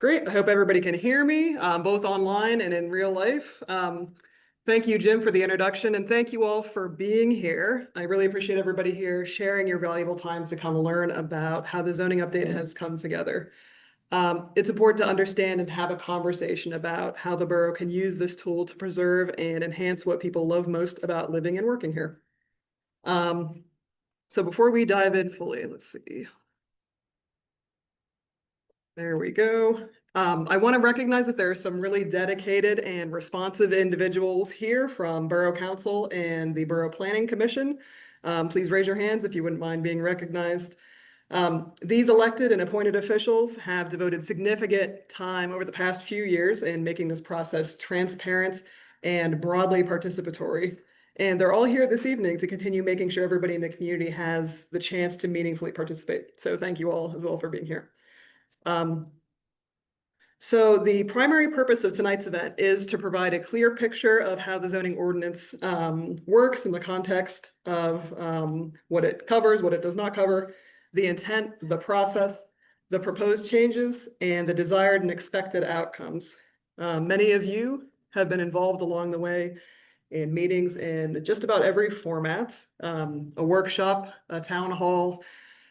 Great. I hope everybody can hear me, both online and in real life. Thank you, Jim, for the introduction, and thank you all for being here. I really appreciate everybody here sharing your valuable time to come learn about how the zoning update has come together. It's important to understand and have a conversation about how the borough can use this tool to preserve and enhance what people love most about living and working here. So before we dive in fully, let's see. There we go. I want to recognize that there are some really dedicated and responsive individuals here from Borough Council and the Borough Planning Commission. Please raise your hands if you wouldn't mind being recognized. These elected and appointed officials have devoted significant time over the past few years in making this process transparent and broadly participatory. And they're all here this evening to continue making sure everybody in the community has the chance to meaningfully participate. So thank you all as well for being here. So the primary purpose of tonight's event is to provide a clear picture of how the zoning ordinance works in the context of what it covers, what it does not cover, the intent, the process, the proposed changes, and the desired and expected outcomes. Many of you have been involved along the way in meetings in just about every format, a workshop, a town hall,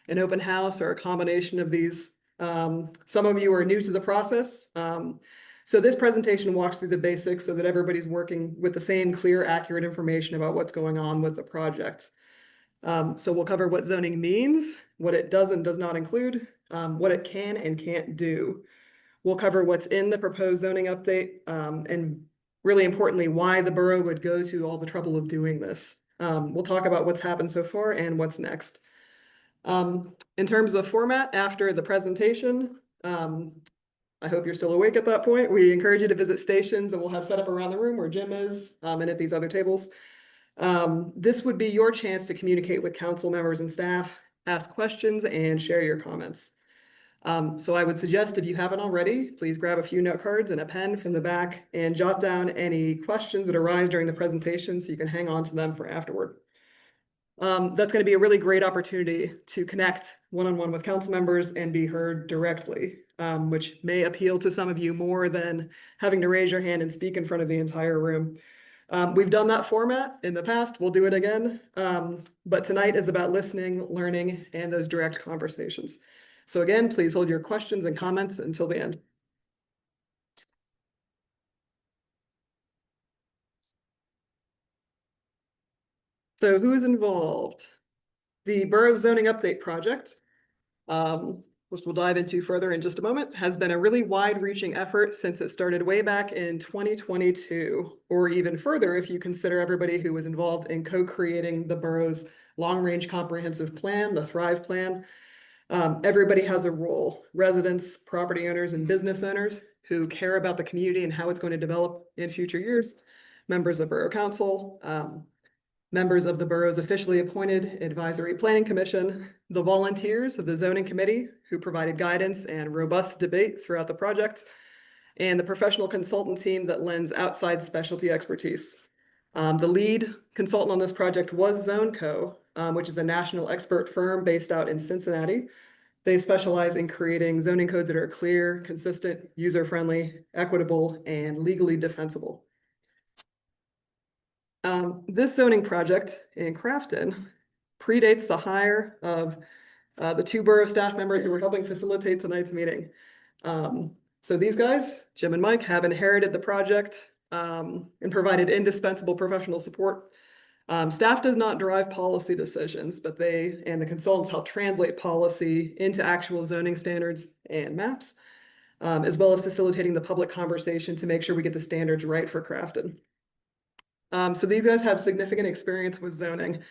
an open house, or a combination of these. Some of you are new to the process. So this presentation walks through the basics so that everybody's working with the same clear, accurate information about what's going on with the project. So we'll cover what zoning means, what it does and does not include, what it can and can't do. We'll cover what's in the proposed zoning update, and really importantly, why the borough would go to all the trouble of doing this. We'll talk about what's happened so far and what's next. In terms of format, after the presentation, I hope you're still awake at that point. We encourage you to visit stations that we'll have set up around the room where Jim is, and at these other tables. This would be your chance to communicate with council members and staff, ask questions, and share your comments. So I would suggest if you haven't already, please grab a few note cards and a pen from the back and jot down any questions that arise during the presentation so you can hang on to them for afterward. That's going to be a really great opportunity to connect one-on-one with council members and be heard directly, which may appeal to some of you more than having to raise your hand and speak in front of the entire room. We've done that format in the past. We'll do it again. But tonight is about listening, learning, and those direct conversations. So again, please hold your questions and comments until the end. So who's involved? The Borough Zoning Update Project, which we'll dive into further in just a moment, has been a really wide-reaching effort since it started way back in 2022, or even further if you consider everybody who was involved in co-creating the borough's long-range comprehensive plan, the Thrive Plan. Everybody has a role: residents, property owners, and business owners who care about the community and how it's going to develop in future years, members of Borough Council, members of the borough's officially appointed Advisory Planning Commission, the volunteers of the Zoning Committee who provided guidance and robust debate throughout the project, and the professional consultant team that lends outside specialty expertise. The lead consultant on this project was ZoneCo, which is a national expert firm based out in Cincinnati. They specialize in creating zoning codes that are clear, consistent, user-friendly, equitable, and legally defensible. This zoning project in Crafton predates the hire of the two borough staff members who were helping facilitate tonight's meeting. So these guys, Jim and Mike, have inherited the project and provided indispensable professional support. Staff does not derive policy decisions, but they and the consultants help translate policy into actual zoning standards and maps, as well as facilitating the public conversation to make sure we get the standards right for Crafton. So these guys have significant experience with zoning.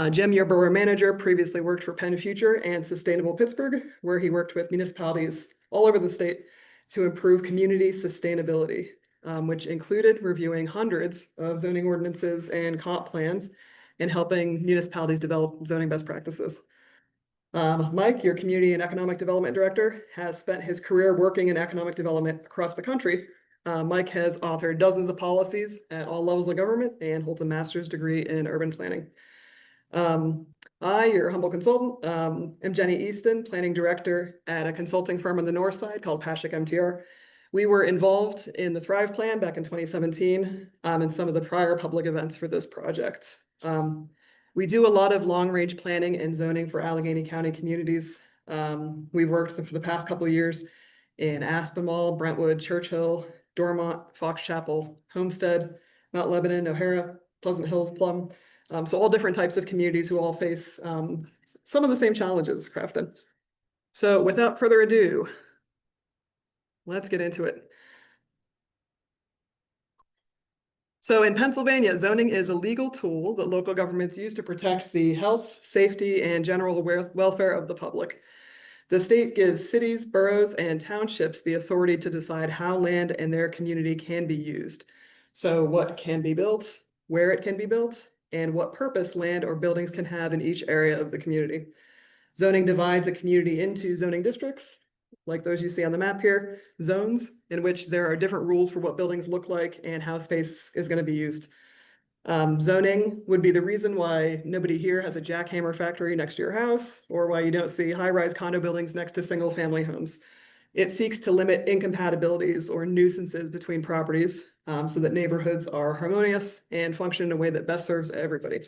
Jim, your borough manager, previously worked for Penn Future and Sustainable Pittsburgh, where he worked with municipalities all over the state to improve community sustainability, which included reviewing hundreds of zoning ordinances and comp plans and helping municipalities develop zoning best practices. Mike, your community and economic development director, has spent his career working in economic development across the country. Mike has authored dozens of policies at all levels of government and holds a master's degree in urban planning. I, your humble consultant, am Jenny Easton, planning director at a consulting firm on the north side called Pashik MTR. We were involved in the Thrive Plan back in 2017 and some of the prior public events for this project. We do a lot of long-range planning and zoning for Allegheny County communities. We've worked for the past couple of years in Aspinwall, Brentwood, Churchill, Dormont, Fox Chapel, Homestead, Mount Lebanon, O'Hara, Pleasant Hills, Plum. So all different types of communities who all face some of the same challenges as Crafton. So without further ado, let's get into it. So in Pennsylvania, zoning is a legal tool that local governments use to protect the health, safety, and general welfare of the public. The state gives cities, boroughs, and townships the authority to decide how land in their community can be used. So what can be built, where it can be built, and what purpose land or buildings can have in each area of the community. Zoning divides a community into zoning districts, like those you see on the map here, zones in which there are different rules for what buildings look like and how space is going to be used. Zoning would be the reason why nobody here has a jackhammer factory next to your house, or why you don't see high-rise condo buildings next to single-family homes. It seeks to limit incompatibilities or nuisances between properties so that neighborhoods are harmonious and function in a way that best serves everybody.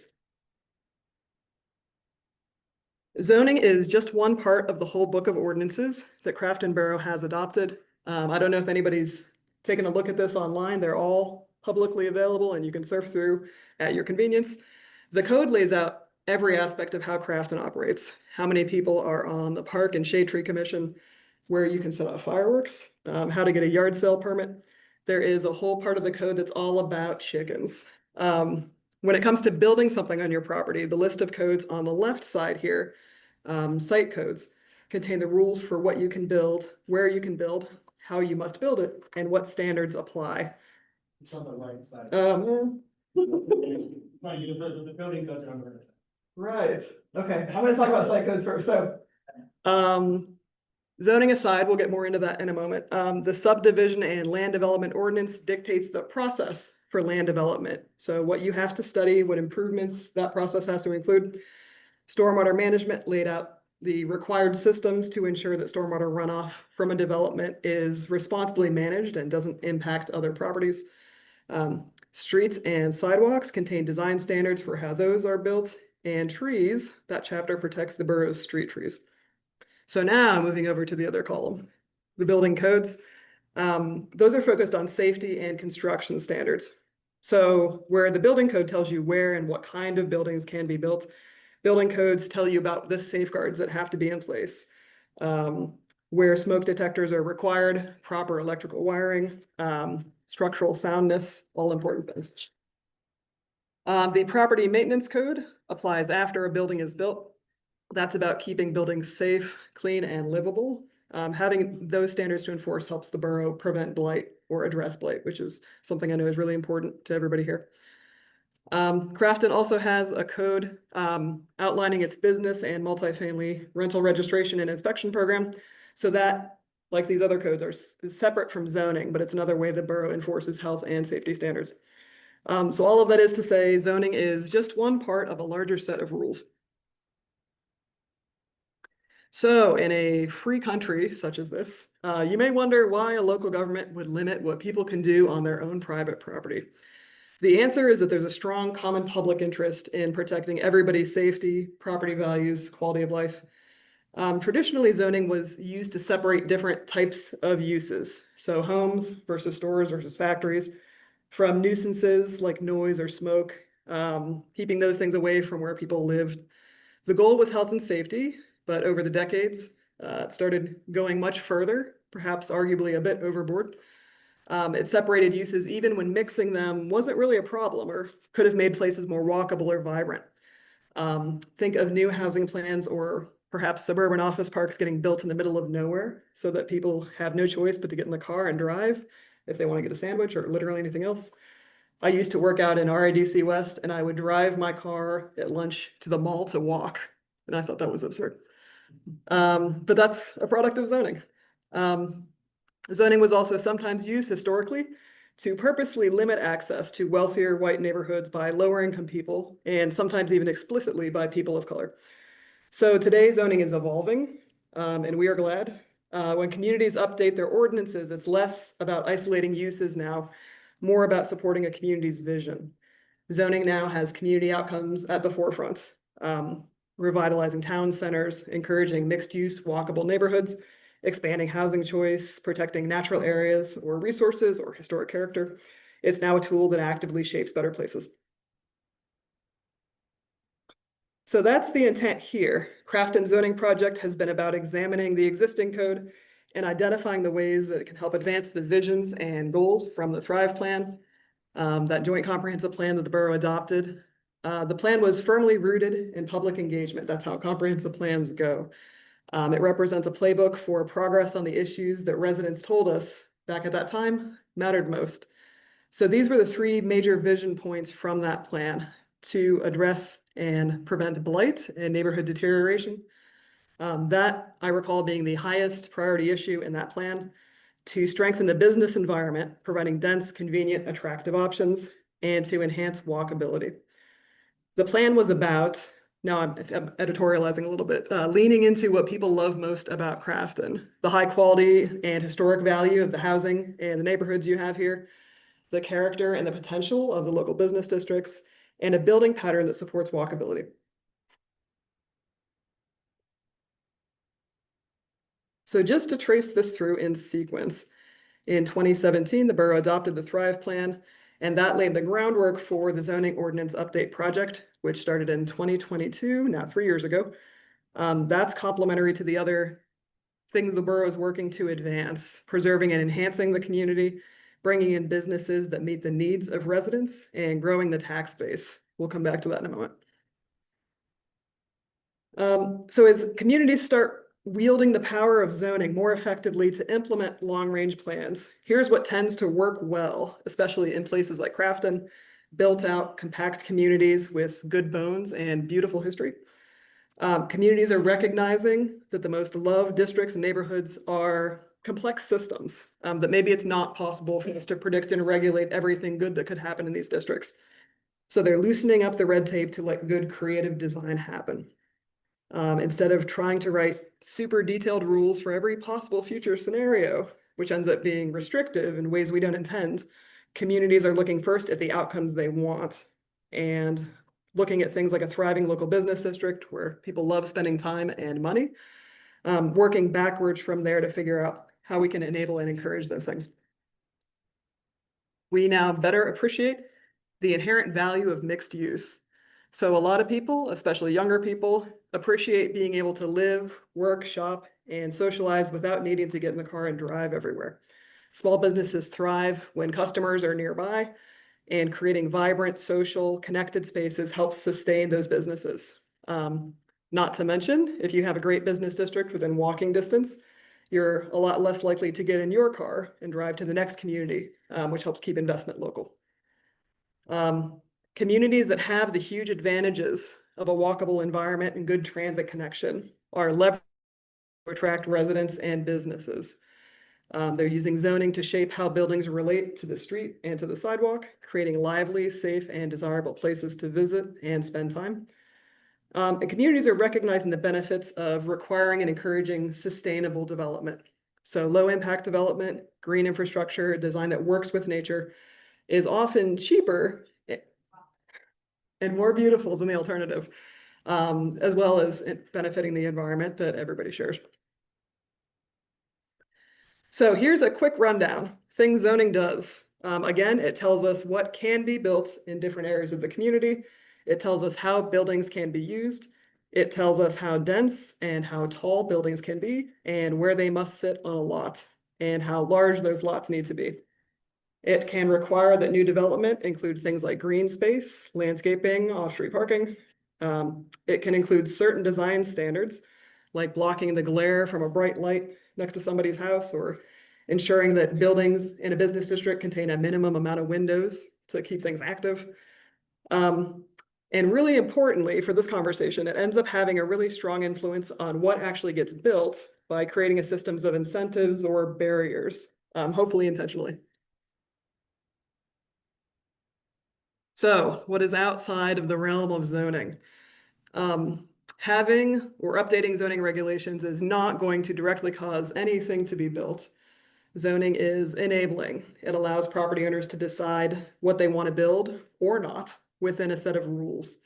Zoning is just one part of the whole book of ordinances that Crafton Borough has adopted. I don't know if anybody's taken a look at this online. They're all publicly available and you can surf through at your convenience. The code lays out every aspect of how Crafton operates, how many people are on the Park and Shade Tree Commission, where you can set off fireworks, how to get a yard sale permit. There is a whole part of the code that's all about chickens. When it comes to building something on your property, the list of codes on the left side here, site codes, contain the rules for what you can build, where you can build, how you must build it, and what standards apply. It's on the right side. Right, The building codes are on the right side. right, okay, I'm gonna talk about site codes first, so. Zoning aside, we'll get more into that in a moment. The subdivision and land development ordinance dictates the process for land development. So what you have to study, what improvements that process has to include. Stormwater management laid out the required systems to ensure that stormwater runoff from a development is responsibly managed and doesn't impact other properties. Streets and sidewalks contain design standards for how those are built, and trees, that chapter protects the borough's street trees. So now moving over to the other column, the building codes. Those are focused on safety and construction standards. So where the building code tells you where and what kind of buildings can be built, building codes tell you about the safeguards that have to be in place. Where smoke detectors are required, proper electrical wiring, structural soundness, all important things. The property maintenance code applies after a building is built. That's about keeping buildings safe, clean, and livable. Having those standards to enforce helps the borough prevent blight or address blight, which is something I know is really important to everybody here. Crafton also has a code outlining its business and multifamily rental registration and inspection program. So that, like these other codes, is separate from zoning, but it's another way the borough enforces health and safety standards. So all of that is to say, zoning is just one part of a larger set of rules. So in a free country such as this, you may wonder why a local government would limit what people can do on their own private property. The answer is that there's a strong common public interest in protecting everybody's safety, property values, quality of life. Traditionally, zoning was used to separate different types of uses. So homes versus stores versus factories, from nuisances like noise or smoke, keeping those things away from where people lived. The goal was health and safety, but over the decades, it started going much further, perhaps arguably a bit overboard. It separated uses even when mixing them wasn't really a problem or could have made places more walkable or vibrant. Think of new housing plans or perhaps suburban office parks getting built in the middle of nowhere so that people have no choice but to get in the car and drive if they want to get a sandwich or literally anything else. I used to work out in RIDC West and I would drive my car at lunch to the mall to walk. And I thought that was absurd. But that's a product of zoning. Zoning was also sometimes used historically to purposely limit access to wealthier white neighborhoods by lower income people, and sometimes even explicitly by people of color. So today zoning is evolving, and we are glad. When communities update their ordinances, it's less about isolating uses now, more about supporting a community's vision. Zoning now has community outcomes at the forefront, revitalizing town centers, encouraging mixed-use, walkable neighborhoods, expanding housing choice, protecting natural areas or resources or historic character. It's now a tool that actively shapes better places. So that's the intent here. Crafton zoning project has been about examining the existing code and identifying the ways that it can help advance the visions and goals from the Thrive Plan, that joint comprehensive plan that the borough adopted. The plan was firmly rooted in public engagement. That's how comprehensive plans go. It represents a playbook for progress on the issues that residents told us back at that time mattered most. So these were the three major vision points from that plan: to address and prevent blight and neighborhood deterioration. That I recall being the highest priority issue in that plan: to strengthen the business environment, providing dense, convenient, attractive options, and to enhance walkability. The plan was about, now I'm editorializing a little bit, leaning into what people love most about Crafton: the high quality and historic value of the housing and the neighborhoods you have here, the character and the potential of the local business districts, and a building pattern that supports walkability. So just to trace this through in sequence, in 2017, the borough adopted the Thrive Plan, and that laid the groundwork for the zoning ordinance update project, which started in 2022, now 3 years ago. That's complementary to the other things the borough is working to advance: preserving and enhancing the community, bringing in businesses that meet the needs of residents, and growing the tax base. We'll come back to that in a moment. So as communities start wielding the power of zoning more effectively to implement long-range plans, here's what tends to work well, especially in places like Crafton: built out, compact communities with good bones and beautiful history. Communities are recognizing that the most loved districts and neighborhoods are complex systems, that maybe it's not possible for us to predict and regulate everything good that could happen in these districts. So they're loosening up the red tape to let good creative design happen. Instead of trying to write super detailed rules for every possible future scenario, which ends up being restrictive in ways we don't intend, communities are looking first at the outcomes they want and looking at things like a thriving local business district where people love spending time and money, working backwards from there to figure out how we can enable and encourage those things. We now better appreciate the inherent value of mixed use. So a lot of people, especially younger people, appreciate being able to live, work, shop, and socialize without needing to get in the car and drive everywhere. Small businesses thrive when customers are nearby, and creating vibrant, social, connected spaces helps sustain those businesses. Not to mention, if you have a great business district within walking distance, you're a lot less likely to get in your car and drive to the next community, which helps keep investment local. Communities that have the huge advantages of a walkable environment and good transit connection are leveraged to attract residents and businesses. They're using zoning to shape how buildings relate to the street and to the sidewalk, creating lively, safe, and desirable places to visit and spend time. And communities are recognizing the benefits of requiring and encouraging sustainable development. So low impact development, green infrastructure, design that works with nature is often cheaper and more beautiful than the alternative, as well as benefiting the environment that everybody shares. So here's a quick rundown: things zoning does. Again, it tells us what can be built in different areas of the community. It tells us how buildings can be used. It tells us how dense and how tall buildings can be, and where they must sit on a lot, and how large those lots need to be. It can require that new development include things like green space, landscaping, off-street parking. It can include certain design standards, like blocking the glare from a bright light next to somebody's house, or ensuring that buildings in a business district contain a minimum amount of windows to keep things active. And really importantly for this conversation, it ends up having a really strong influence on what actually gets built by creating a systems of incentives or barriers, hopefully intentionally. So what is outside of the realm of zoning? Having or updating zoning regulations is not going to directly cause anything to be built. Zoning is enabling. It allows property owners to decide what they want to build or not within a set of rules.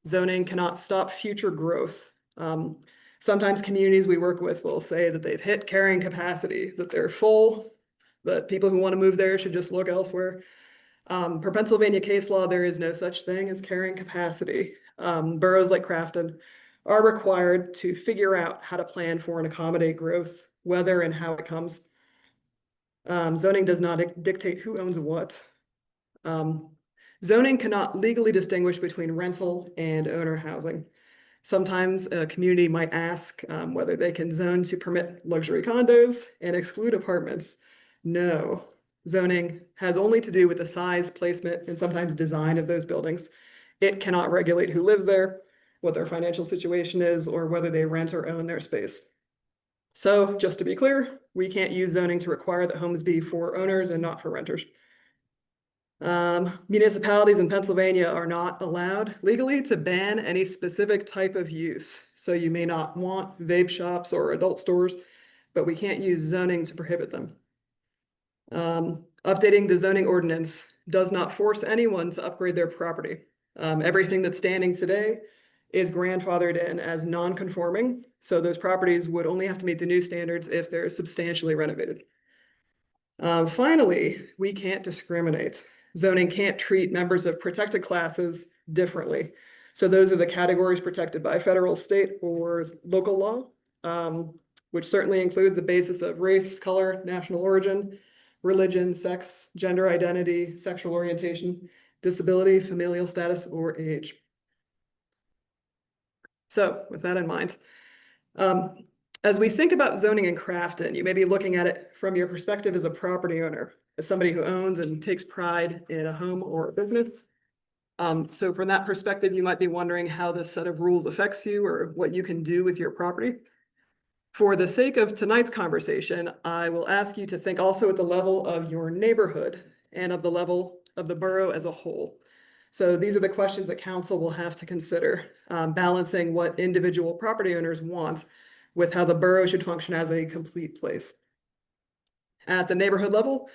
Zoning cannot stop future growth. Sometimes communities we work with will say that they've hit carrying capacity, that they're full, that people who want to move there should just look elsewhere. Per Pennsylvania case law, there is no such thing as carrying capacity. Boroughs like Crafton are required to figure out how to plan for and accommodate growth, whether and how it comes. Zoning does not dictate who owns what. Zoning cannot legally distinguish between rental and owner housing. Sometimes a community might ask whether they can zone to permit luxury condos and exclude apartments. No, zoning has only to do with the size, placement, and sometimes design of those buildings. It cannot regulate who lives there, what their financial situation is, or whether they rent or own their space. So just to be clear, we can't use zoning to require that homes be for owners and not for renters. Municipalities in Pennsylvania are not allowed legally to ban any specific type of use. So you may not want vape shops or adult stores, but we can't use zoning to prohibit them. Updating the zoning ordinance does not force anyone to upgrade their property. Everything that's standing today is grandfathered in as non-conforming. So those properties would only have to meet the new standards if they're substantially renovated. Finally, we can't discriminate. Zoning can't treat members of protected classes differently. So those are the categories protected by federal, state, or local law, which certainly includes the basis of race, color, national origin, religion, sex, gender identity, sexual orientation, disability, familial status, or age. So with that in mind, as we think about zoning in Crafton, you may be looking at it from your perspective as a property owner, as somebody who owns and takes pride in a home or a business. So from that perspective, you might be wondering how this set of rules affects you or what you can do with your property. For the sake of tonight's conversation, I will ask you to think also at the level of your neighborhood and of the level of the borough as a whole. So these are the questions that council will have to consider, balancing what individual property owners want with how the borough should function as a complete place. At the neighborhood level,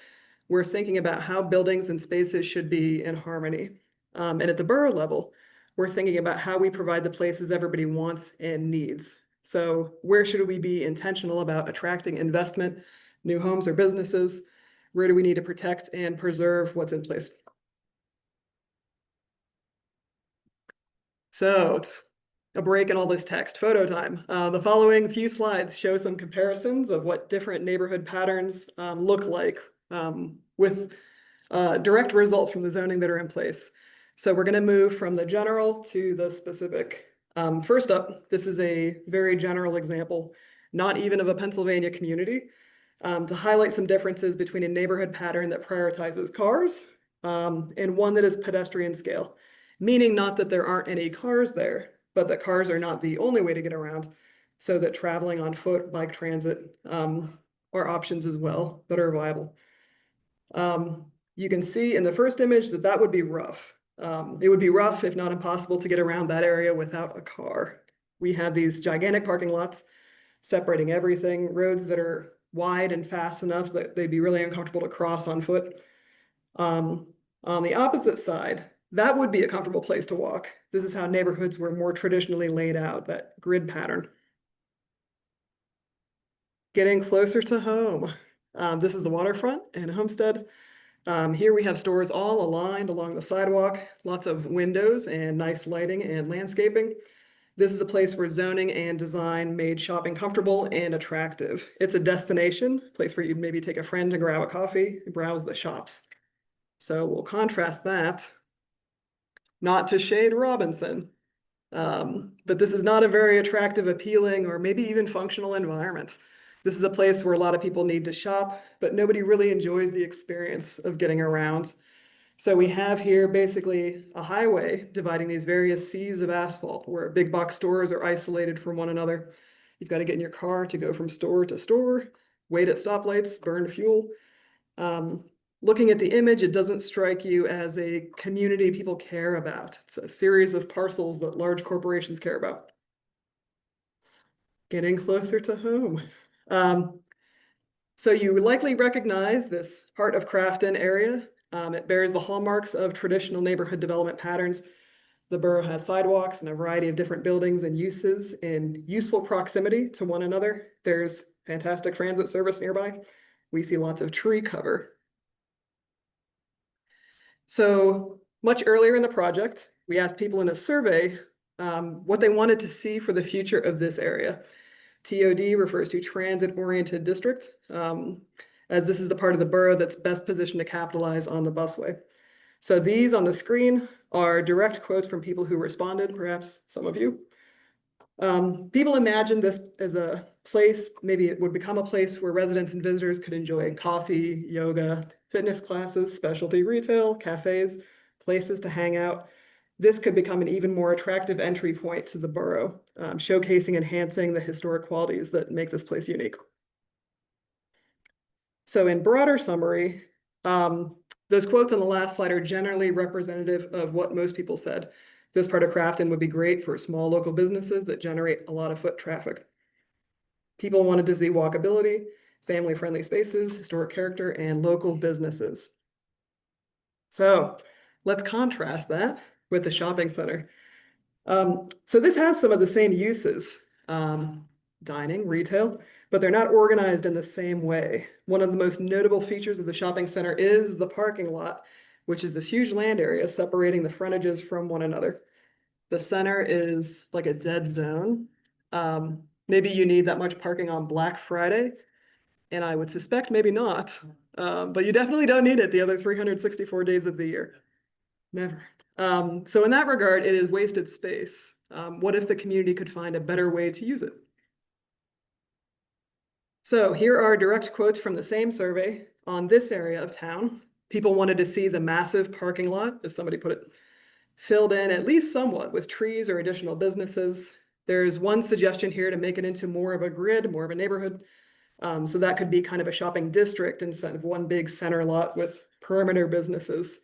we're thinking about how buildings and spaces should be in harmony. And at the borough level, we're thinking about how we provide the places everybody wants and needs. So where should we be intentional about attracting investment, new homes or businesses? Where do we need to protect and preserve what's in place? So it's a break in all this text, photo time. The following few slides show some comparisons of what different neighborhood patterns look like with direct results from the zoning that are in place. So we're going to move from the general to the specific. First up, this is a very general example, not even of a Pennsylvania community, to highlight some differences between a neighborhood pattern that prioritizes cars and one that is pedestrian scale, meaning not that there aren't any cars there, but that cars are not the only way to get around, so that traveling on foot, bike transit are options as well that are viable. You can see in the first image that that would be rough. It would be rough, if not impossible, to get around that area without a car. We have these gigantic parking lots separating everything, roads that are wide and fast enough that they'd be really uncomfortable to cross on foot. On the opposite side, that would be a comfortable place to walk. This is how neighborhoods were more traditionally laid out, that grid pattern. Getting closer to home. This is the waterfront and Homestead. Here we have stores all aligned along the sidewalk, lots of windows and nice lighting and landscaping. This is a place where zoning and design made shopping comfortable and attractive. It's a destination, place where you'd maybe take a friend to grab a coffee, browse the shops. So we'll contrast that, not to shade Robinson, but this is not a very attractive, appealing, or maybe even functional environment. This is a place where a lot of people need to shop, but nobody really enjoys the experience of getting around. So we have here basically a highway dividing these various seas of asphalt where big box stores are isolated from one another. You've got to get in your car to go from store to store, wait at stoplights, burn fuel. looking at the image, it doesn't strike you as a community people care about. It's a series of parcels that large corporations care about. Getting closer to home. So you likely recognize this heart of Crafton area. It bears the hallmarks of traditional neighborhood development patterns. The borough has sidewalks and a variety of different buildings and uses in useful proximity to one another. There's fantastic transit service nearby. We see lots of tree cover. So much earlier in the project, we asked people in a survey what they wanted to see for the future of this area. TOD refers to transit-oriented district, as this is the part of the borough that's best positioned to capitalize on the busway. So these on the screen are direct quotes from people who responded, perhaps some of you. People imagined this as a place, maybe it would become a place where residents and visitors could enjoy coffee, yoga, fitness classes, specialty retail, cafes, places to hang out. This could become an even more attractive entry point to the borough, showcasing, enhancing the historic qualities that make this place unique. So in broader summary, those quotes on the last slide are generally representative of what most people said. This part of Crafton would be great for small local businesses that generate a lot of foot traffic. People wanted to see walkability, family-friendly spaces, historic character, and local businesses. So let's contrast that with the shopping center. So this has some of the same uses, dining, retail, but they're not organized in the same way. One of the most notable features of the shopping center is the parking lot, which is this huge land area separating the frontages from one another. The center is like a dead zone. Maybe you need that much parking on Black Friday, and I would suspect maybe not, but you definitely don't need it the other 364 days of the year. Never. So in that regard, it is wasted space. What if the community could find a better way to use it? So here are direct quotes from the same survey on this area of town. People wanted to see the massive parking lot, as somebody put it, filled in at least somewhat with trees or additional businesses. There's one suggestion here to make it into more of a grid, more of a neighborhood. So that could be kind of a shopping district instead of one big center lot with perimeter businesses.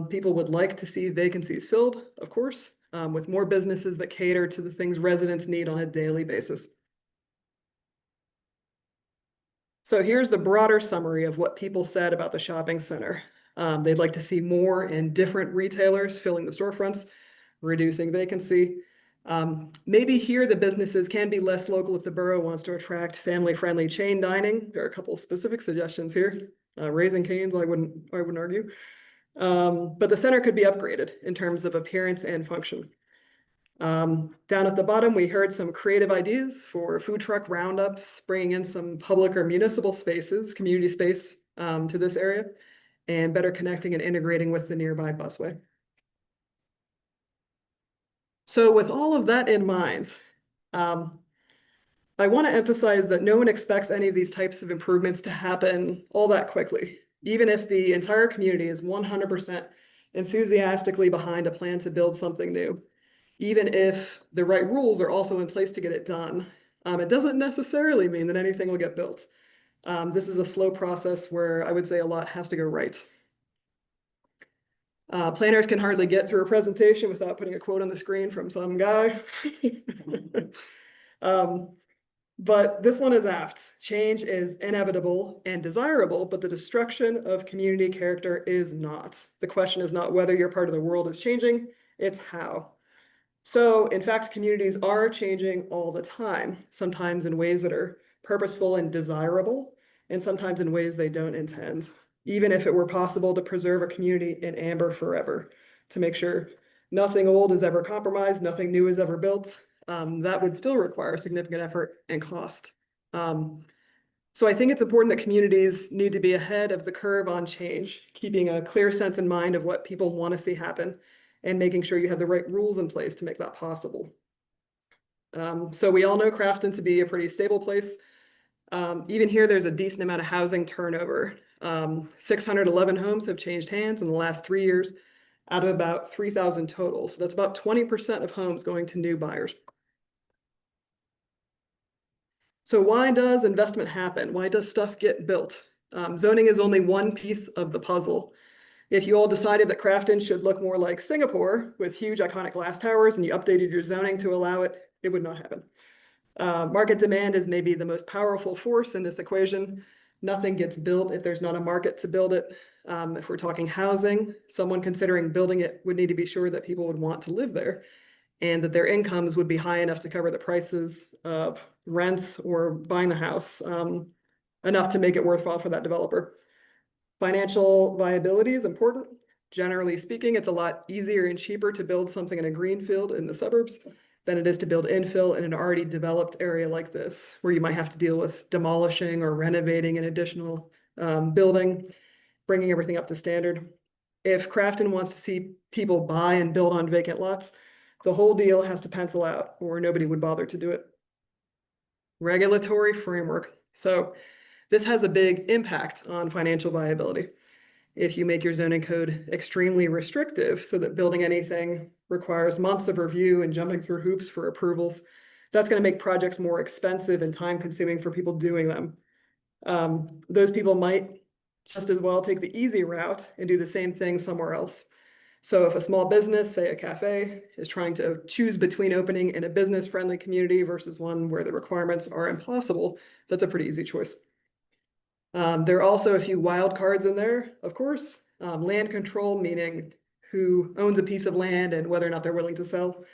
People would like to see vacancies filled, of course, with more businesses that cater to the things residents need on a daily basis. So here's the broader summary of what people said about the shopping center. They'd like to see more and different retailers filling the storefronts, reducing vacancy. Maybe here the businesses can be less local if the borough wants to attract family-friendly chain dining. There are a couple specific suggestions here. Raising Cane's, I wouldn't argue. But the center could be upgraded in terms of appearance and function. Down at the bottom, we heard some creative ideas for food truck roundups, bringing in some public or municipal spaces, community space to this area, and better connecting and integrating with the nearby busway. So with all of that in mind, I want to emphasize that no one expects any of these types of improvements to happen all that quickly. Even if the entire community is 100% enthusiastically behind a plan to build something new, even if the right rules are also in place to get it done, it doesn't necessarily mean that anything will get built. This is a slow process where I would say a lot has to go right. Planners can hardly get through a presentation without putting a quote on the screen from some guy. But this one is apt. Change is inevitable and desirable, but the destruction of community character is not. The question is not whether your part of the world is changing, it's how. So in fact, communities are changing all the time, sometimes in ways that are purposeful and desirable, and sometimes in ways they don't intend. Even if it were possible to preserve a community in amber forever, to make sure nothing old is ever compromised, nothing new is ever built, that would still require significant effort and cost. So I think it's important that communities need to be ahead of the curve on change, keeping a clear sense in mind of what people want to see happen and making sure you have the right rules in place to make that possible. So we all know Crafton to be a pretty stable place. Even here, there's a decent amount of housing turnover. 611 homes have changed hands in the last 3 years out of about 3,000 total. So that's about 20% of homes going to new buyers. So why does investment happen? Why does stuff get built? Zoning is only one piece of the puzzle. If you all decided that Crafton should look more like Singapore with huge iconic glass towers and you updated your zoning to allow it, it would not happen. Market demand is maybe the most powerful force in this equation. Nothing gets built if there's not a market to build it. If we're talking housing, someone considering building it would need to be sure that people would want to live there and that their incomes would be high enough to cover the prices of rents or buying the house, enough to make it worthwhile for that developer. Financial viability is important. Generally speaking, it's a lot easier and cheaper to build something in a greenfield in the suburbs than it is to build infill in an already developed area like this, where you might have to deal with demolishing or renovating an additional building, bringing everything up to standard. If Crafton wants to see people buy and build on vacant lots, the whole deal has to pencil out or nobody would bother to do it. Regulatory framework. So this has a big impact on financial viability. If you make your zoning code extremely restrictive so that building anything requires months of review and jumping through hoops for approvals, that's going to make projects more expensive and time consuming for people doing them. Those people might just as well take the easy route and do the same thing somewhere else. So if a small business, say a cafe, is trying to choose between opening in a business-friendly community versus one where the requirements are impossible, that's a pretty easy choice. There are also a few wild cards in there, of course. Land control, meaning who owns a piece of land and whether or not they're willing to sell.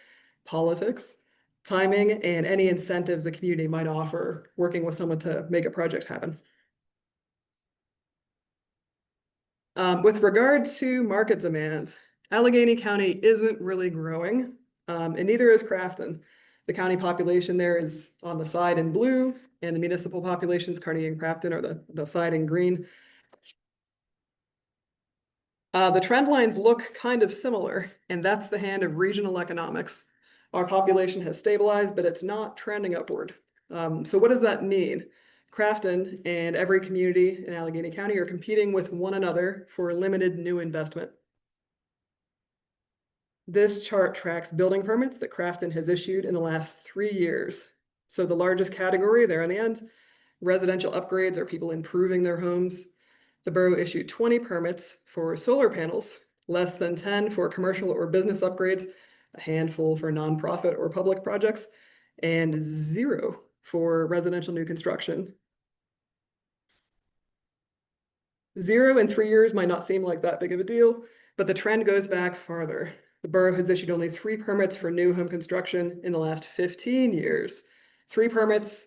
Politics, timing, and any incentives the community might offer working with someone to make a project happen. With regard to market demand, Allegheny County isn't really growing, and neither is Crafton. The county population there is on the side in blue, and the municipal populations, Kearney and Crafton, are the side in green. The trend lines look kind of similar, and that's the hand of regional economics. Our population has stabilized, but it's not trending upward. So what does that mean? Crafton and every community in Allegheny County are competing with one another for limited new investment. This chart tracks building permits that Crafton has issued in the last 3 years. So the largest category there on the end, residential upgrades are people improving their homes. The borough issued 20 permits for solar panels, less than 10 for commercial or business upgrades, a handful for nonprofit or public projects, and 0 for residential new construction. 0 in 3 years might not seem like that big of a deal, but the trend goes back farther. The borough has issued only 3 permits for new home construction in the last 15 years. 3 permits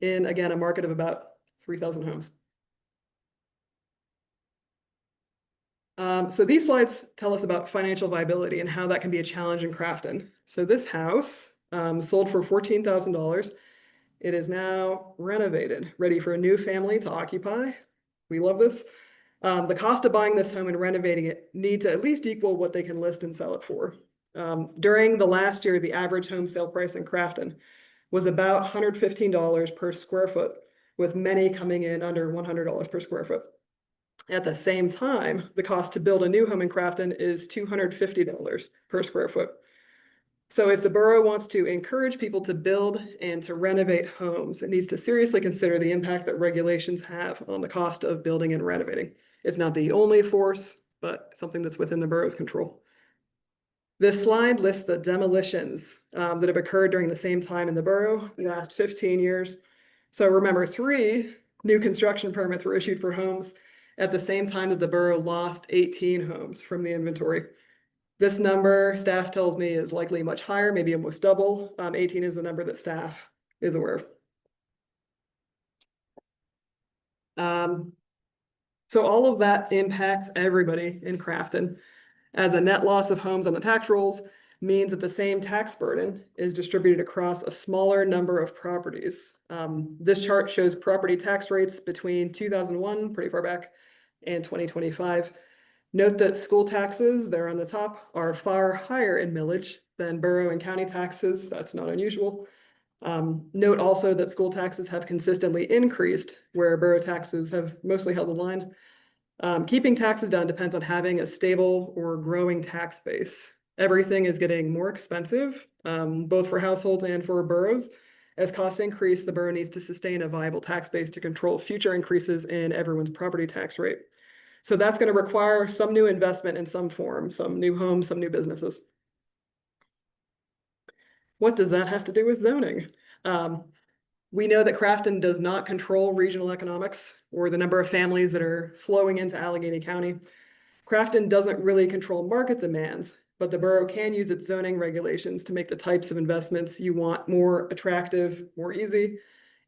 in, again, a market of about 3,000 homes. So these slides tell us about financial viability and how that can be a challenge in Crafton. So this house sold for $14,000. It is now renovated, ready for a new family to occupy. We love this. The cost of buying this home and renovating it needs to at least equal what they can list and sell it for. During the last year, the average home sale price in Crafton was about $115 per square foot, with many coming in under $100 per square foot. At the same time, the cost to build a new home in Crafton is $250 per square foot. So if the borough wants to encourage people to build and to renovate homes, it needs to seriously consider the impact that regulations have on the cost of building and renovating. It's not the only force, but something that's within the borough's control. This slide lists the demolitions that have occurred during the same time in the borough, the last 15 years. So remember, 3 new construction permits were issued for homes at the same time that the borough lost 18 homes from the inventory. This number, staff tells me, is likely much higher, maybe almost double. 18 is the number that staff is aware of. So all of that impacts everybody in Crafton, as a net loss of homes on the tax rolls means that the same tax burden is distributed across a smaller number of properties. This chart shows property tax rates between 2001, pretty far back, and 2025. Note that school taxes, there on the top, are far higher in millage than borough and county taxes. That's not unusual. Note also that school taxes have consistently increased, where borough taxes have mostly held the line. Keeping taxes down depends on having a stable or growing tax base. Everything is getting more expensive, both for households and for boroughs, As costs increase, the borough needs to sustain a viable tax base to control future increases in everyone's property tax rate. So that's going to require some new investment in some form, some new homes, some new businesses. What does that have to do with zoning? We know that Crafton does not control regional economics or the number of families that are flowing into Allegheny County. Crafton doesn't really control market demands, but the borough can use its zoning regulations to make the types of investments you want more attractive, more easy,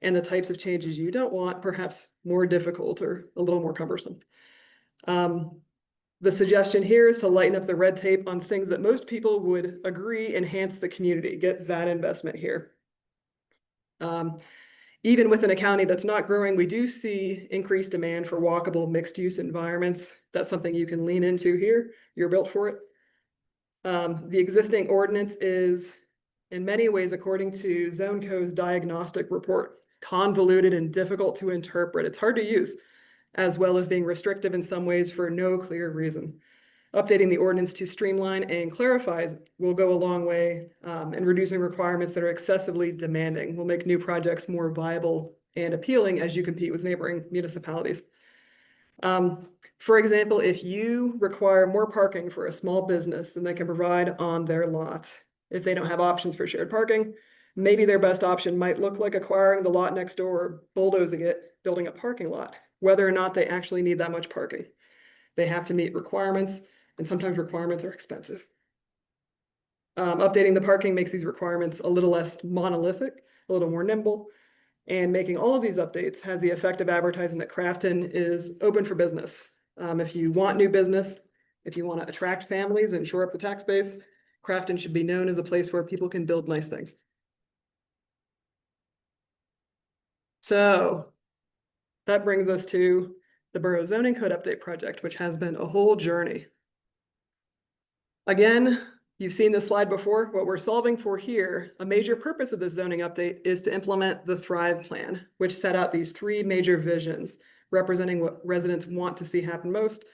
and the types of changes you don't want perhaps more difficult or a little more cumbersome. The suggestion here is to lighten up the red tape on things that most people would agree enhance the community, get that investment here. Even within a county that's not growing, we do see increased demand for walkable mixed-use environments. That's something you can lean into here. You're built for it. The existing ordinance is, in many ways, according to Zone Co's diagnostic report, convoluted and difficult to interpret. It's hard to use, as well as being restrictive in some ways for no clear reason. Updating the ordinance to streamline and clarify will go a long way in reducing requirements that are excessively demanding. Will make new projects more viable and appealing as you compete with neighboring municipalities. For example, if you require more parking for a small business than they can provide on their lot, if they don't have options for shared parking, maybe their best option might look like acquiring the lot next door or bulldozing it, building a parking lot, whether or not they actually need that much parking. They have to meet requirements, and sometimes requirements are expensive. Updating the parking makes these requirements a little less monolithic, a little more nimble, and making all of these updates has the effect of advertising that Crafton is open for business. If you want new business, if you want to attract families and shore up the tax base, Crafton should be known as a place where people can build nice things. So that brings us to the Borough Zoning Code Update Project, which has been a whole journey. Again, you've seen this slide before. What we're solving for here, a major purpose of this zoning update is to implement the Thrive Plan, which set out these three major visions representing what residents want to see happen most: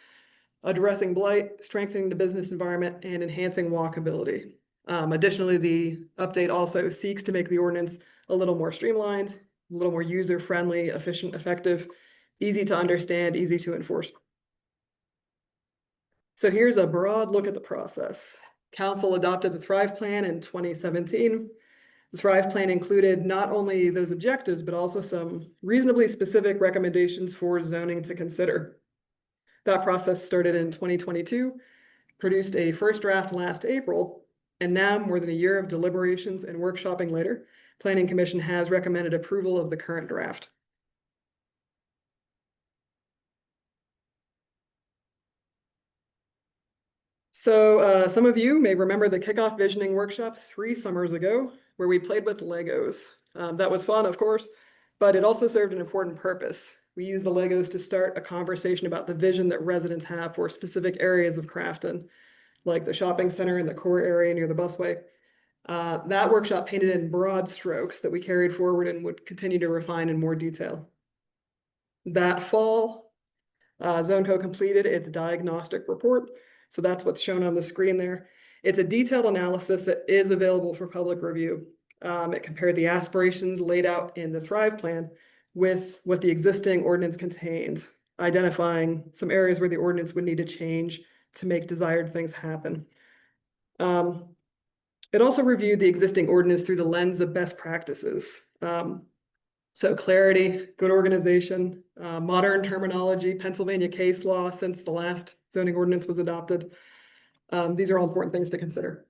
addressing blight, strengthening the business environment, and enhancing walkability. Additionally, the update also seeks to make the ordinance a little more streamlined, a little more user-friendly, efficient, effective, easy to understand, easy to enforce. So here's a broad look at the process. Council adopted the Thrive Plan in 2017. The Thrive Plan included not only those objectives, but also some reasonably specific recommendations for zoning to consider. That process started in 2022, produced a first draft last April, and now, more than a year of deliberations and workshopping later, Planning Commission has recommended approval of the current draft. So some of you may remember the kickoff visioning workshop 3 summers ago, where we played with Legos. That was fun, of course, but it also served an important purpose. We used the Legos to start a conversation about the vision that residents have for specific areas of Crafton, like the shopping center and the core area near the busway. That workshop painted in broad strokes that we carried forward and would continue to refine in more detail. That fall, ZoneCo completed its diagnostic report. So that's what's shown on the screen there. It's a detailed analysis that is available for public review. It compared the aspirations laid out in the Thrive Plan with what the existing ordinance contains, identifying some areas where the ordinance would need to change to make desired things happen. It also reviewed the existing ordinance through the lens of best practices. So clarity, good organization, modern terminology, Pennsylvania case law since the last zoning ordinance was adopted. These are all important things to consider.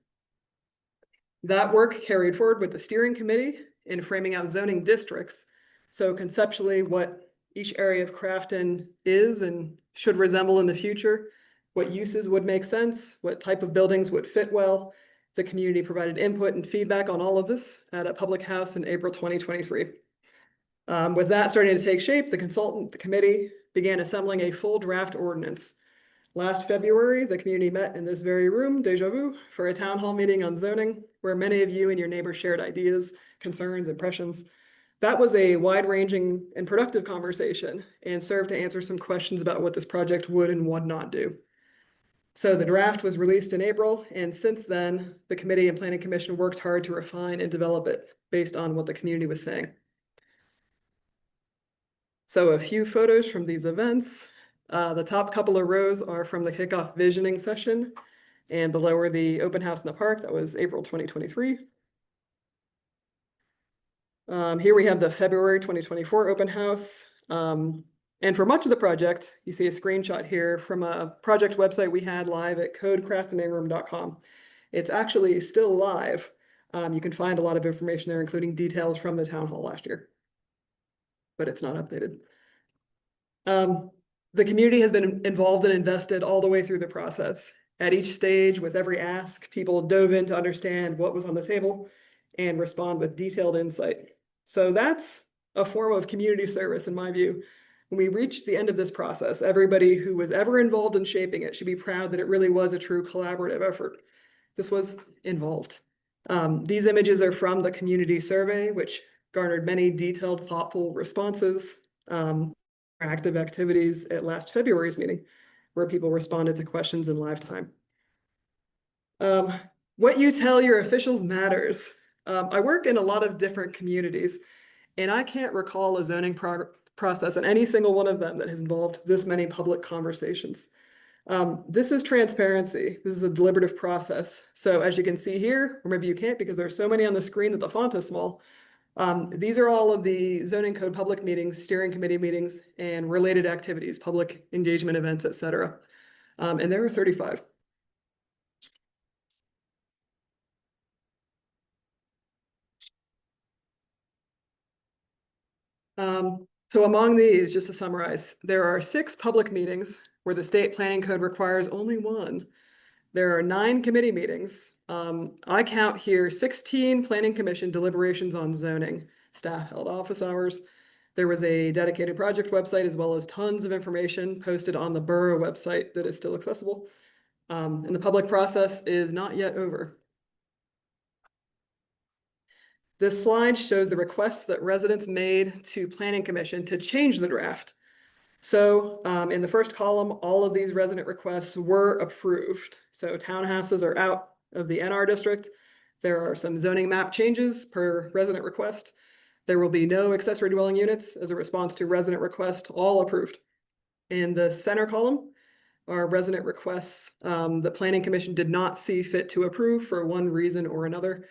That work carried forward with the steering committee in framing out zoning districts. So conceptually, what each area of Crafton is and should resemble in the future, what uses would make sense, what type of buildings would fit well. The community provided input and feedback on all of this at a public house in April 2023. With that starting to take shape, the committee began assembling a full draft ordinance. Last February, the community met in this very room, deja vu, for a town hall meeting on zoning, where many of you and your neighbors shared ideas, concerns, impressions. That was a wide-ranging and productive conversation and served to answer some questions about what this project would and would not do. So the draft was released in April, and since then, the committee and planning commission worked hard to refine and develop it based on what the community was saying. So a few photos from these events. The top couple of rows are from the kickoff visioning session, and below are the open house in the park. That was April 2023. Here we have the February 2024 open house. And for much of the project, you see a screenshot here from a project website we had live at codecraftoningram.com. It's actually still live. You can find a lot of information there, including details from the town hall last year, but it's not updated. The community has been involved and invested all the way through the process. At each stage, with every ask, people dove in to understand what was on the table and respond with detailed insight. So that's a form of community service, in my view. When we reach the end of this process, everybody who was ever involved in shaping it should be proud that it really was a true collaborative effort. This was involved. These images are from the community survey, which garnered many detailed, thoughtful responses. Active activities at last February's meeting, where people responded to questions in live time. What you tell your officials matters. I work in a lot of different communities, and I can't recall a zoning process in any single one of them that has involved this many public conversations. This is transparency. This is a deliberative process. So as you can see here, or maybe you can't because there's so many on the screen that the font is small, these are all of the zoning code public meetings, steering committee meetings, and related activities, public engagement events, et cetera. And there are 35. So among these, just to summarize, there are 6 public meetings where the state planning code requires only 1. There are 9 committee meetings. I count here 16 planning commission deliberations on zoning. Staff held office hours. There was a dedicated project website as well as tons of information posted on the Borough website that is still accessible. And the public process is not yet over. This slide shows the requests that residents made to Planning Commission to change the draft. So in the first column, all of these resident requests were approved. So townhouses are out of the NR district. There are some zoning map changes per resident request. There will be no accessory dwelling units as a response to resident request, all approved. In the center column are resident requests the Planning Commission did not see fit to approve for one reason or another.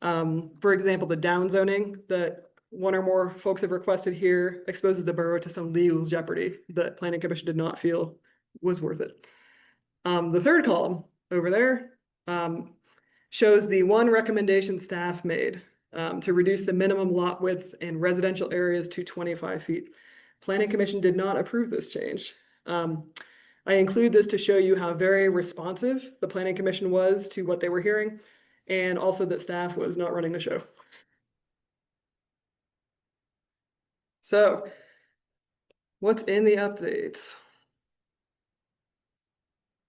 For example, the downzoning that one or more folks have requested here exposes the borough to some legal jeopardy that Planning Commission did not feel was worth it. The third column over there shows the one recommendation staff made to reduce the minimum lot width in residential areas to 25 feet. Planning Commission did not approve this change. I include this to show you how very responsive the Planning Commission was to what they were hearing, and also that staff was not running the show. So, what's in the updates?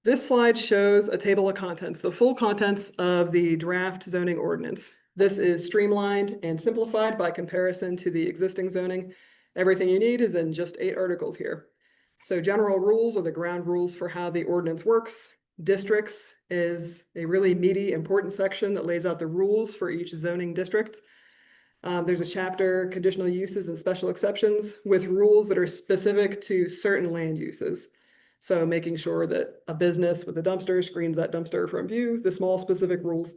This slide shows a table of contents, the full contents of the draft zoning ordinance. This is streamlined and simplified by comparison to the existing zoning. Everything you need is in just 8 articles here. So general rules are the ground rules for how the ordinance works. Districts is a really meaty, important section that lays out the rules for each zoning district. There's a chapter, conditional uses and special exceptions, with rules that are specific to certain land uses. So making sure that a business with a dumpster screens that dumpster from view, the small specific rules.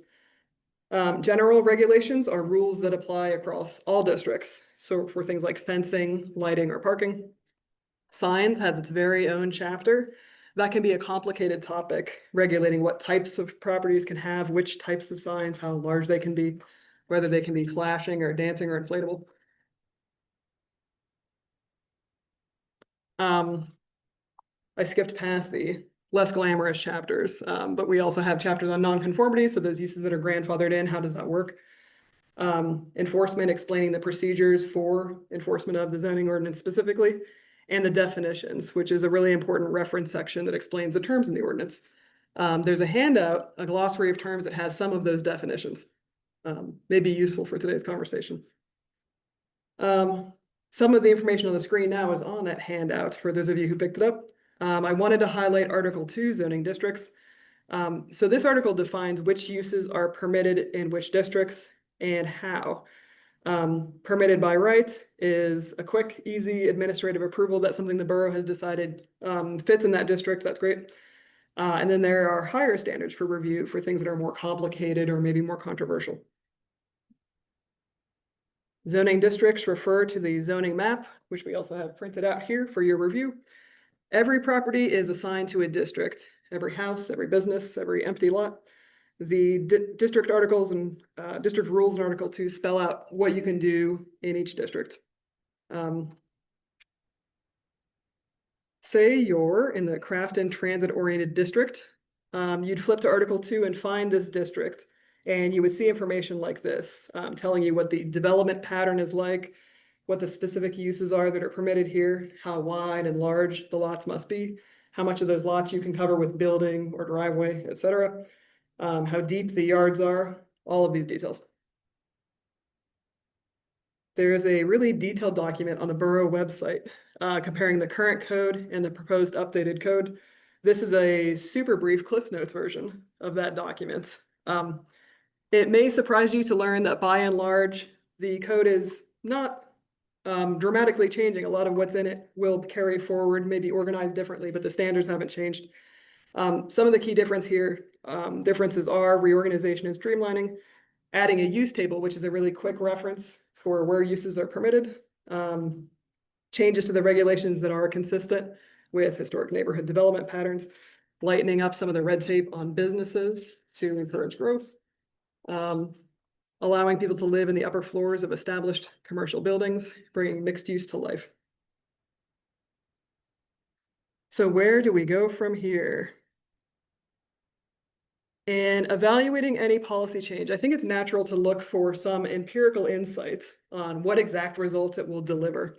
General regulations are rules that apply across all districts. So for things like fencing, lighting, or parking. Signs has its very own chapter. That can be a complicated topic, regulating what types of properties can have which types of signs, how large they can be, whether they can be flashing or dancing or inflatable. I skipped past the less glamorous chapters, but we also have chapters on nonconformity. So those uses that are grandfathered in, how does that work? Enforcement, explaining the procedures for enforcement of the zoning ordinance specifically, and the definitions, which is a really important reference section that explains the terms in the ordinance. There's a handout, a glossary of terms that has some of those definitions. May be useful for today's conversation. Some of the information on the screen now is on that handout for those of you who picked it up. I wanted to highlight Article 2, zoning districts. So this article defines which uses are permitted in which districts and how. Permitted by right is a quick, easy administrative approval. That's something the borough has decided fits in that district. That's great. And then there are higher standards for review for things that are more complicated or maybe more controversial. Zoning districts refer to the zoning map, which we also have printed out here for your review. Every property is assigned to a district. Every house, every business, every empty lot. The district articles and district rules in Article 2 spell out what you can do in each district. Say you're in the Crafton transit-oriented district, you'd flip to Article 2 and find this district, and you would see information like this, telling you what the development pattern is like, what the specific uses are that are permitted here, how wide and large the lots must be, how much of those lots you can cover with building or driveway, etc., how deep the yards are, all of these details. There's a really detailed document on the Borough website comparing the current code and the proposed updated code. This is a super brief Cliff Notes version of that document. It may surprise you to learn that by and large, the code is not dramatically changing. A lot of what's in it will carry forward, maybe organized differently, but the standards haven't changed. Some of the key differences are reorganization and streamlining, adding a use table, which is a really quick reference for where uses are permitted, changes to the regulations that are consistent with historic neighborhood development patterns, lightening up some of the red tape on businesses to encourage growth, allowing people to live in the upper floors of established commercial buildings, bringing mixed use to life. So where do we go from here? In evaluating any policy change, I think it's natural to look for some empirical insights on what exact results it will deliver.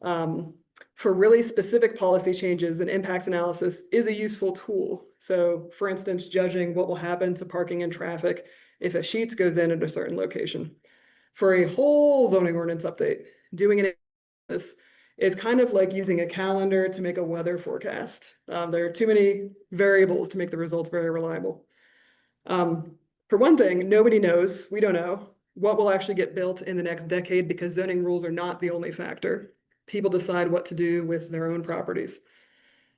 For really specific policy changes, an impacts analysis is a useful tool. So for instance, judging what will happen to parking and traffic if a Sheetz goes in at a certain location. For a whole zoning ordinance update, doing it is kind of like using a calendar to make a weather forecast. There are too many variables to make the results very reliable. For one thing, nobody knows, we don't know, what will actually get built in the next decade because zoning rules are not the only factor. People decide what to do with their own properties.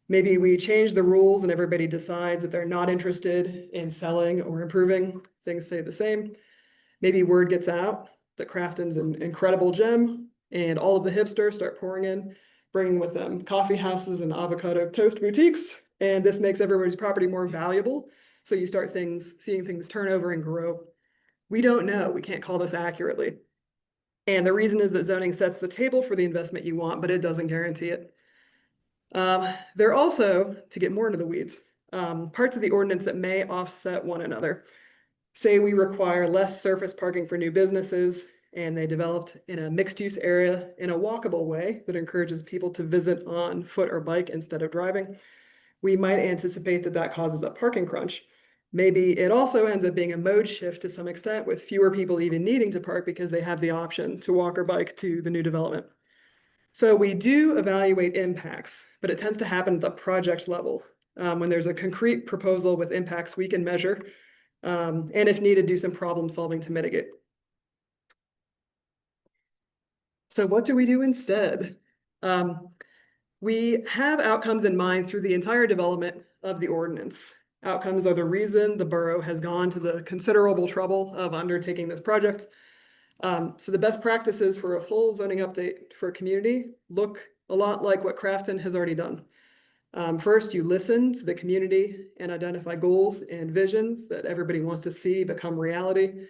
Maybe we change the rules and everybody decides that they're not interested in selling or improving. Things stay the same. Maybe word gets out that Crafton's an incredible gem and all of the hipsters start pouring in, bringing with them coffee houses and avocado toast boutiques. And this makes everybody's property more valuable. So you start seeing things turn over and grow. We don't know. We can't call this accurately. And the reason is that zoning sets the table for the investment you want, but it doesn't guarantee it. There are also, to get more into the weeds, parts of the ordinance that may offset one another. Say we require less surface parking for new businesses, and they developed in a mixed-use area in a walkable way that encourages people to visit on foot or bike instead of driving. We might anticipate that that causes a parking crunch. Maybe it also ends up being a mode shift to some extent with fewer people even needing to park because they have the option to walk or bike to the new development. So we do evaluate impacts, but it tends to happen at the project level. When there's a concrete proposal with impacts we can measure, and if needed, do some problem solving to mitigate. So what do we do instead? We have outcomes in mind through the entire development of the ordinance. Outcomes are the reason the borough has gone to the considerable trouble of undertaking this project. So the best practices for a full zoning update for a community look a lot like what Crafton has already done. First, you listen to the community and identify goals and visions that everybody wants to see become reality.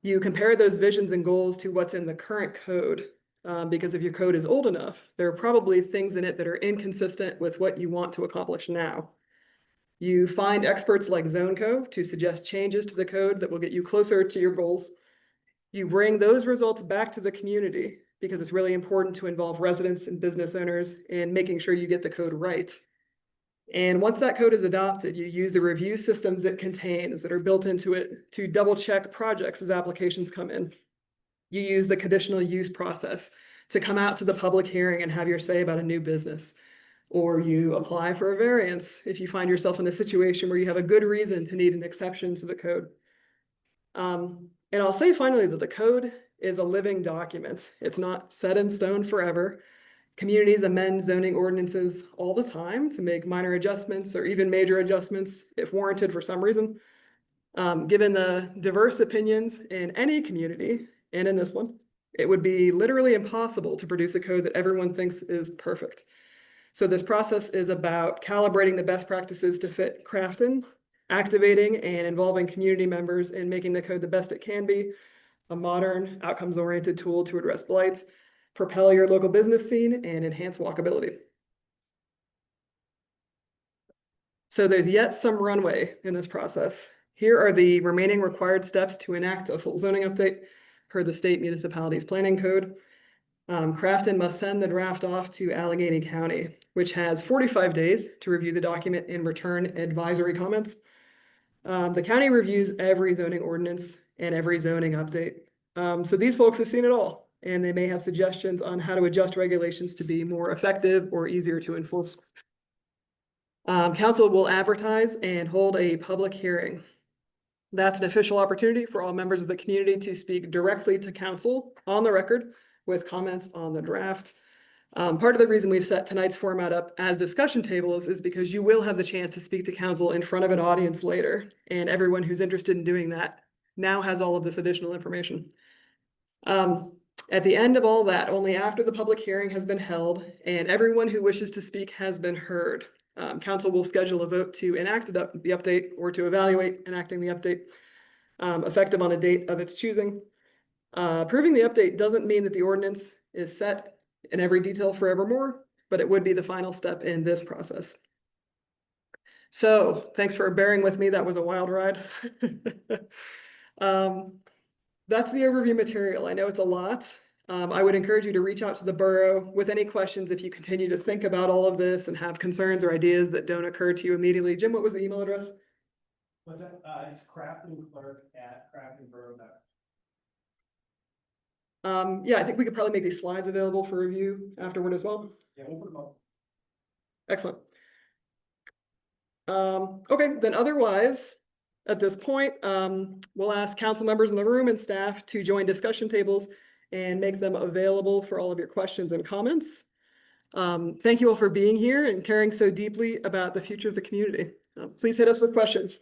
You compare those visions and goals to what's in the current code. Because if your code is old enough, there are probably things in it that are inconsistent with what you want to accomplish now. You find experts like ZoneCo to suggest changes to the code that will get you closer to your goals. You bring those results back to the community because it's really important to involve residents and business owners in making sure you get the code right. And once that code is adopted, you use the review systems it contains that are built into it to double check projects as applications come in. You use the conditional use process to come out to the public hearing and have your say about a new business. or you apply for a variance if you find yourself in a situation where you have a good reason to need an exception to the code. And I'll say finally that the code is a living document. It's not set in stone forever. Communities amend zoning ordinances all the time to make minor adjustments or even major adjustments if warranted for some reason. Given the diverse opinions in any community, and in this one, it would be literally impossible to produce a code that everyone thinks is perfect. So this process is about calibrating the best practices to fit Crafton, activating and involving community members in making the code the best it can be, a modern, outcomes-oriented tool to address blight, propel your local business scene, and enhance walkability. So there's yet some runway in this process. Here are the remaining required steps to enact a full zoning update per the state municipalities planning code. Crafton must send the draft off to Allegheny County, which has 45 days to review the document and return advisory comments. The county reviews every zoning ordinance and every zoning update. So these folks have seen it all, and they may have suggestions on how to adjust regulations to be more effective or easier to enforce. Council will advertise and hold a public hearing. That's an official opportunity for all members of the community to speak directly to council on the record with comments on the draft. Part of the reason we've set tonight's format up as discussion tables is because you will have the chance to speak to council in front of an audience later, and everyone who's interested in doing that now has all of this additional information. At the end of all that, only after the public hearing has been held and everyone who wishes to speak has been heard, council will schedule a vote to enact the update or to evaluate enacting the update, effective on a date of its choosing. Approving the update doesn't mean that the ordinance is set in every detail forevermore, but it would be the final step in this process. So thanks for bearing with me. That was a wild ride. That's the overview material. I know it's a lot. I would encourage you to reach out to the borough with any questions if you continue to think about all of this and have concerns or ideas that don't occur to you immediately. Jim, what was the email address? What's that? It's craftonclerk@craftonborough.com. Yeah, I think we could probably make these slides available for review afterward as well. Yeah, we'll put them up. Excellent. Okay, then otherwise, at this point, we'll ask council members in the room and staff to join discussion tables and make them available for all of your questions and comments. Thank you all for being here and caring so deeply about the future of the community. Please hit us with questions.